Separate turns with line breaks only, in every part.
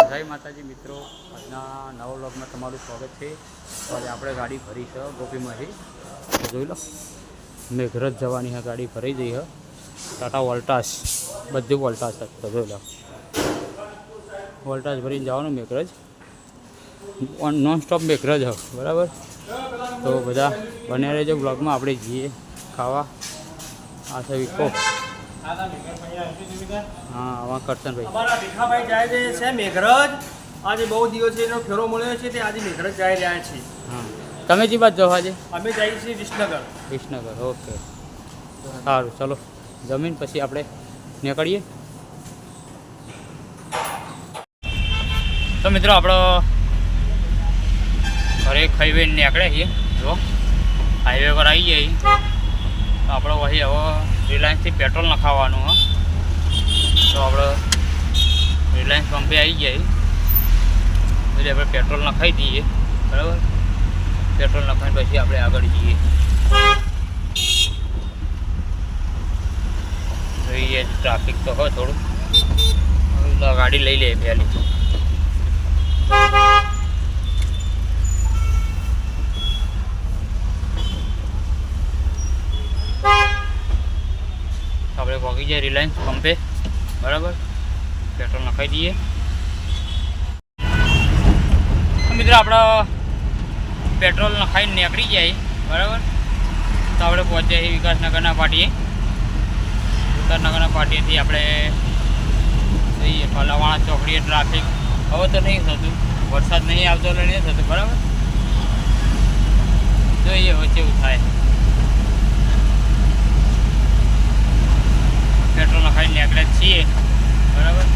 જય માતાજી મિત્રો, આજના નવા વ્લોગમાં તમારું સ્વાગત છે. તો આજે આપણે ગાડી ભરી છે ગોપીમાંથી. તો જોઈ લો, મેઘરજ જવાની હા ગાડી ભરાઈ જઈ છે. ટાટા વોલ્ટાસ, બધું વોલ્ટાસ છે. તો જોઈ લો, વોલ્ટાસ ભરીને જવાનું મેઘરજ, નોન સ્ટોપ મેઘરજ હ, બરાબર. તો બધા બન્યા રહેજો બ્લોગમાં. આપણે જઈએ ખાવા. આ છે વિકો. હા, આવા કરશનભાઈ
અમારા ભીખાભાઈ જાય છે મેઘરજ. આજે બહુ દિવસેનો ફેરો મળ્યો છે તે આજે મેઘરજ જઈ રહ્યા છે.
હા, તમે જે બાજુ જાઓ આજે?
અમે જઈએ છીએ વિસનગર.
વિસનગર, ઓકે, સારું. ચલો, જમીન પછી આપણે નીકળીએ. તો મિત્રો આપણો ઘરે ખાઈ નીકળ્યા છીએ. જો હાઈવે પર આવી જઈએ તો આપણે વહી હવે રિલાયન્સથી પેટ્રોલ નખાવવાનું હા. તો આપણે રિલાયન્સ પંપે આવી જાય એટલે આપણે પેટ્રોલ નખાઈ દઈએ, બરાબર. પેટ્રોલ નખાઈને પછી આપણે આગળ જઈએ. જોઈએ ટ્રાફિક તો હોય થોડું, ગાડી લઈ લે પહેલી. આપણે પહોંચી જાય રિલાયન્સ પંપે, બરાબર. પેટ્રોલ નખાઈ દઈએ. મિત્રો આપણે પેટ્રોલ નખાઈને નીકળી જાય, બરાબર. તો આપણે પહોંચ્યા છીએ વિકાસનગરના પાટીએ. વિકાસનગરના પાટીએથી આપણે જઈએ ફલાવાણા ચોકડીએ. ટ્રાફિક હવે તો નહીં થતું, વરસાદ નહીં આવતો એટલે નહીં થતું, બરાબર. જોઈએ હવે કેવું થાય. પેટ્રોલ નખાઈને નીકળ્યા છીએ, બરાબર.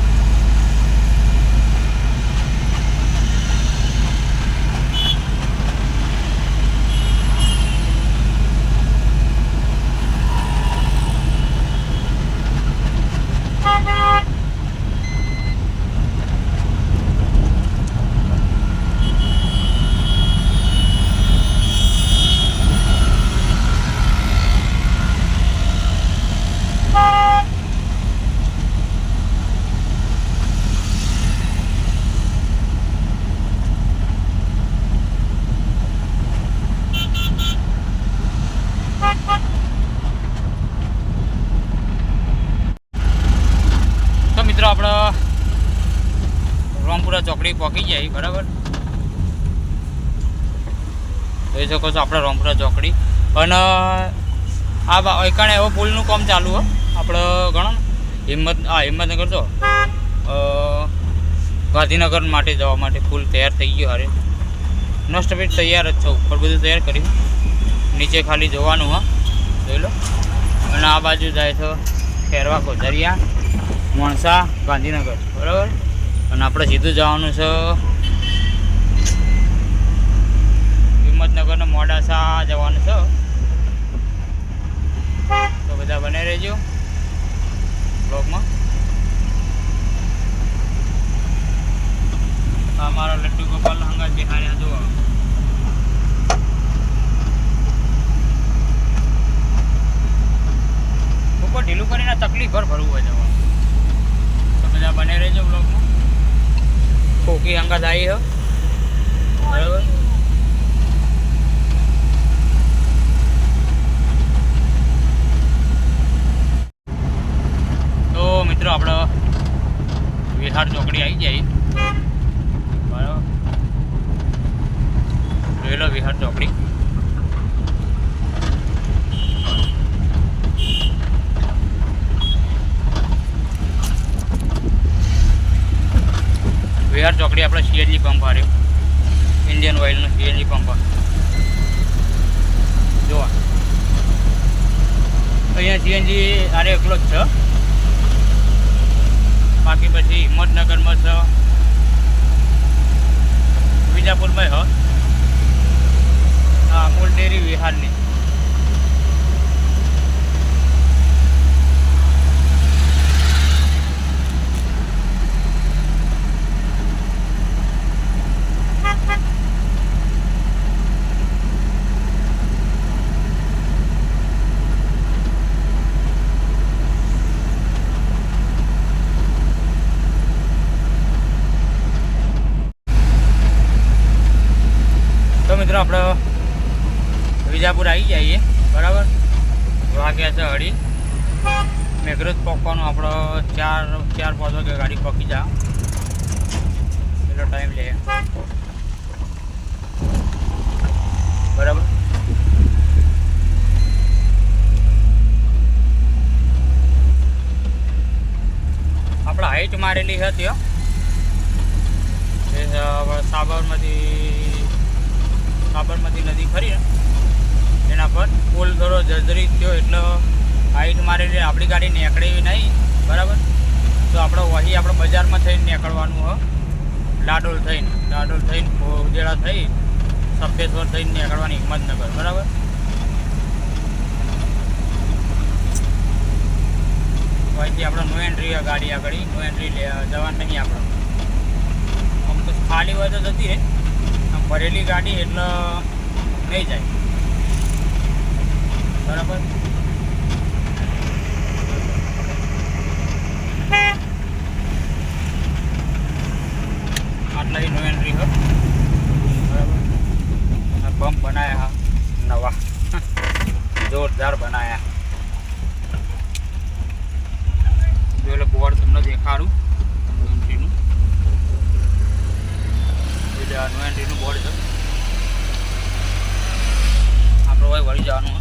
આપણે રામપુરા ચોકડી પહોંચી જાય, બરાબર. જોઈ શકો છો આપણે રામપુરા ચોકડી. અને આ એકાણે એવો પુલનું કામ ચાલુ હોય આપણે ઘણો હિંમતનગર તો ગાંધીનગર માટે જવા માટે પુલ તૈયાર થઈ ગયો. હારે નસ્ટ બી તૈયાર જ છે, ઉપર બધું તૈયાર કર્યું, નીચે ખાલી જોવાનું હા. જોઈ લો. અને આ બાજુ જાય છે ખેરવા કોઝરિયા, મોણસા, ગાંધીનગર, બરાબર. અને આપણે સીધું જવાનું છે હિંમતનગરને મોડાસા જવાનું છે. તો બધા બને રહેજો બ્લોગમાં. અમારો લડ્ડુ ગોપાલ હંગા દેખાડ્યા જુઓ. ઉપર ઢીલું કરીને તકલીફ ભરવું હોય જવાનું. બધા બને રહેજો બ્લોગમાં. ખોકી હંગાત આવી હો, બરાબર. તો મિત્રો આપણે વિહાર ચોકડી આવી જાય, બરાબર. જોઈ લો વિહાર ચોકડી. વિહાર ચોકડી આપણે સીએનજી પંપ આવ્યો, ઇન્ડિયન ઓઇલનો સીએનજી પંપ જોવા. અહીંયા સીએનજી આરે એકલો જ છે, બાકી પછી હિંમતનગરમાં છે, વિજાપુરમાં હ. હા, અમૂલ ડેરી વિહારની. મિત્રો આપણે વિજાપુર આવી જઈએ બરાબર. વાગ્યા છે 2:30. મેઘરજ પહોંચવાનું આપણો 4-5 વાગે ગાડી પહોંચી જા એટલો ટાઈમ લે બરાબર. આપણે હાઈટ મારેલી હતી હો. એ સાબરમતી નદી ખરી ને એના પર પુલ થોડો જર્જરિત થયો એટલે હાઈટ મારેલી આપણી ગાડી નીકળી નહીં બરાબર. તો આપણે વહી આપણે બજારમાં થઈને નીકળવાનું હોય લાડોલ થઈને ઉજેડા થઈ સફેદવર થઈને નીકળવાની હિંમતનગર બરાબર. અહીંથી આપણે નો એન્ટ્રી ગાડી આગળ નો એન્ટ્રી જવાનું નહીં આપણે. આમ તો ખાલી હોય તો જતી રહે, આમ ભરેલી ગાડી એટલે નહીં જાય બરાબર. આટલા નો એન્ટ્રી હોય બરાબર. બમ્પ બનાયા નવા જોરદાર બનાયા. એટલે બોર્ડ તમને દેખાડું એન્ટ્રીનું. એટલે આ નો એન્ટ્રીનું બોર્ડ છે. આપણે ભાઈ વળી જવાનું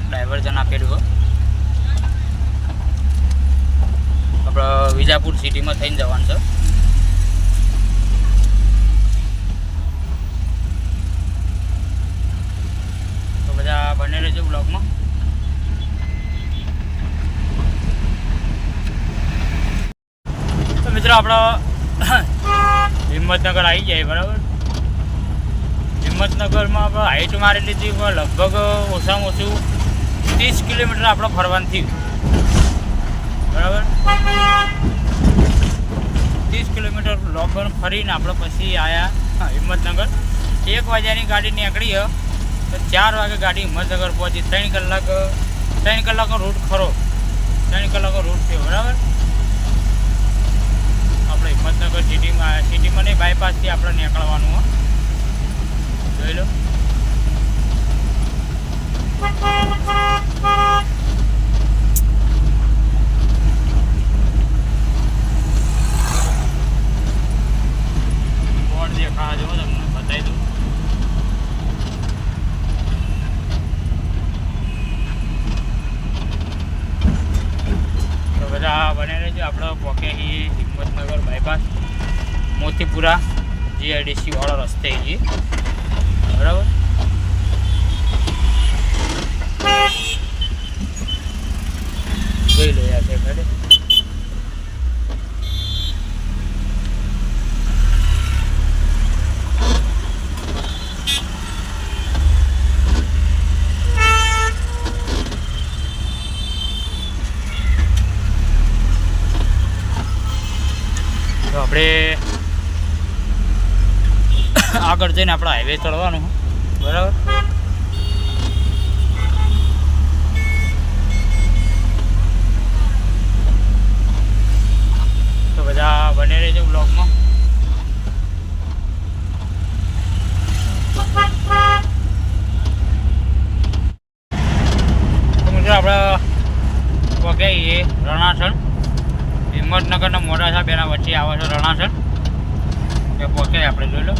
ડાયવર્ઝન આપેલું હોય. આપણે વિજાપુર સિટીમાં થઈને જવાનું છે. તો બધા બને રહેજો બ્લોગમાં. તો મિત્રો આપણે હિંમતનગર આવી જાય બરાબર. હિંમતનગરમાં આપણે હાઈટ મારી લીધી લગભગ ઓછામાં ઓછું 30 કિલોમીટર આપણે ફરવાનું થયું બરાબર. 30 કિલોમીટર લોકડોન ફરીને આપણે પછી આવ્યા હિંમતનગર. 1 વાગ્યાની ગાડી નીકળી તો 4 વાગે ગાડી હિંમતનગર પહોંચી. 3 કલાકનો રૂટ ખરો. 3 કલાકનો રૂટ થયો બરાબર. આપણે હિંમતનગર સિટીમાં નહીં બાયપાસથી આપણે નીકળવાનું હોય. જોઈ લો. બોર્ડ દેખાવા જો તમને બતાવી દઉં. તો બધા બને રહેજો. આપણે પહોંચ્યા છીએ હિંમતનગર બાયપાસ મોતીપુરા જીઆઈડીસી વાળો રસ્તે છીએ બરાબર. જોઈ લો યાર છે ખરે. તો આપણે આગળ જઈને આપણે હાઈવે ચડવાનું બરાબર. તો બધા બને રહેજો બ્લોગમાં. તો મિત્રો આપણે પહોંચ્યા રણાસણ. હિંમતનગરના મોટા સાહેબ એના વચ્ચે આવે છે રણાસણ. એ પહોંચ્યા આપણે જોઈ લો.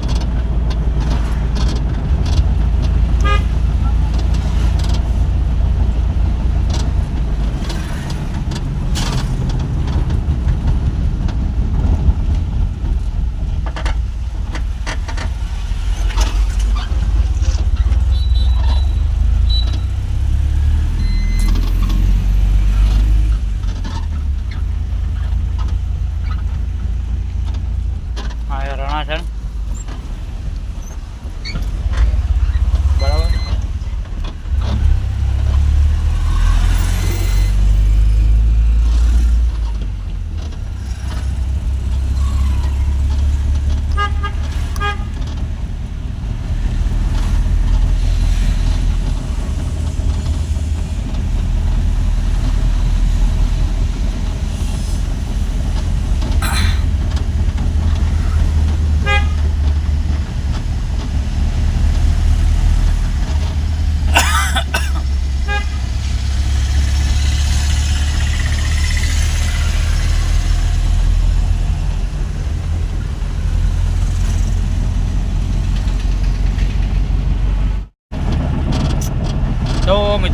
રણાસણ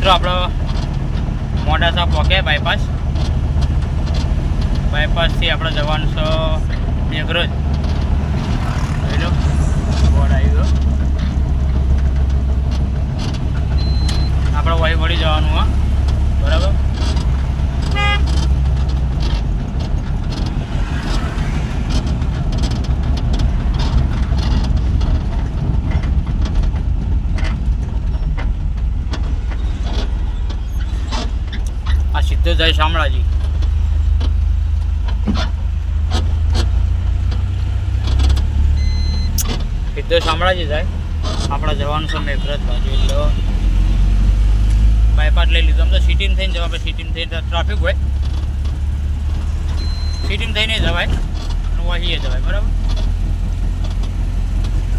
મિત્રો આપણો મોડાસા પહોંચ્યા બાયપાસથી આપણે જવાનું છે મેઘરજ. જોઈ લો બોર્ડ આવી ગયો. આપણે વહી વળી જવાનું હા, બરાબર. આ સીધો જાય શામળાજી. સીધો શામળાજી જાય. આપણે જવાનું છે મેઘરજ બાજુ. એટલે બાયપાસ લઈ લીધું. આમ તો સિટીમાં થઈને જવા, સિટીમાં થઈને ટ્રાફિક હોય, સિટીમાં થઈને જવાય અને વહીએ જવાય, બરાબર.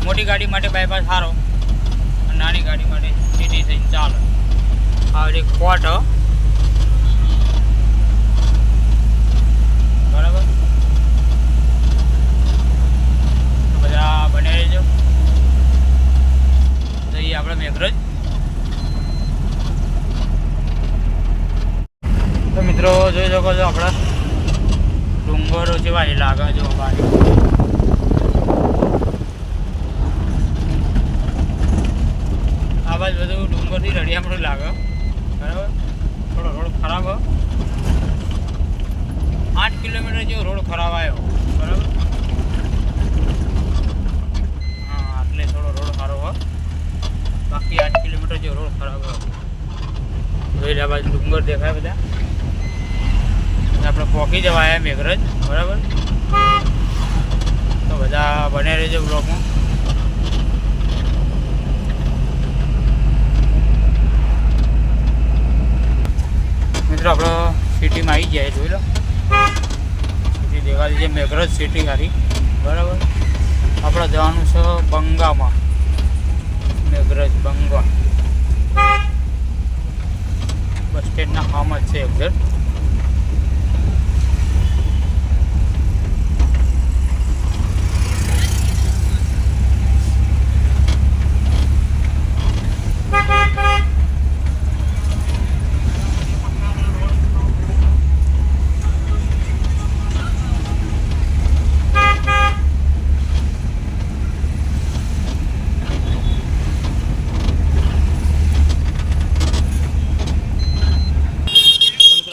મોટી ગાડી માટે બાયપાસ સારો અને નાની ગાડી માટે સિટી થઈને ચાલે. આ એક કોટ બરાબર. બધા બને રહેજો. જઈએ આપણે મેઘરજ. તો મિત્રો જોઈ શકો છો આપણા ડુંગરો જેવા એ લાગે જો બાજુ. આ બાજુ બધું ડુંગરથી રડિયામણું લાગે, બરાબર. થોડો રોડ ખરાબ, 8 કિલોમીટર જેવો રોડ ખરાબ આવ્યો, બરાબર. હા, એટલે થોડો રોડ સારો હોય, બાકી 8 કિલોમીટર જેવો રોડ ખરાબ હોય. જોઈ લે બાજુ ડુંગર દેખાય બધા. આપણે પહોંચી જવાય મેઘરજ, બરાબર. તો બધા બને રહેજો બ્લોગમાં. મિત્રો આપણે સિટીમાં આવી જાય, જોઈ લો સિટી દેખાતી છે મેઘરજ સિટી ખાલી, બરાબર. આપણે જવાનું છે બંગામાં. મેઘરજ બંગા બસ સ્ટેન્ડના કામ જ છે એક્ઝેક્ટ.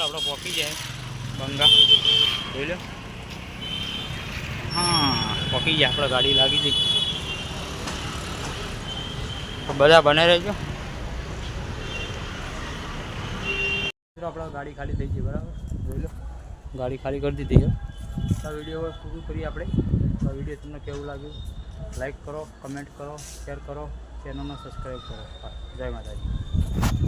આપણે પહોંચી જાય બંગા, જોઈ લો. હા, પહોંચી જાય. આપણે ગાડી લાગી જઈ. બધા બને રહેજો. આપણે ગાડી ખાલી થઈ ગઈ, બરાબર. જોઈ લો ગાડી ખાલી કરી દીધી છે. આ વિડીયો પૂરું કરીએ આપણે. આ વિડીયો તમને કેવું લાગ્યું લાઈક કરો, કમેન્ટ કરો, શેર કરો, ચેનલને સબસ્ક્રાઈબ કરો. જય માતાજી.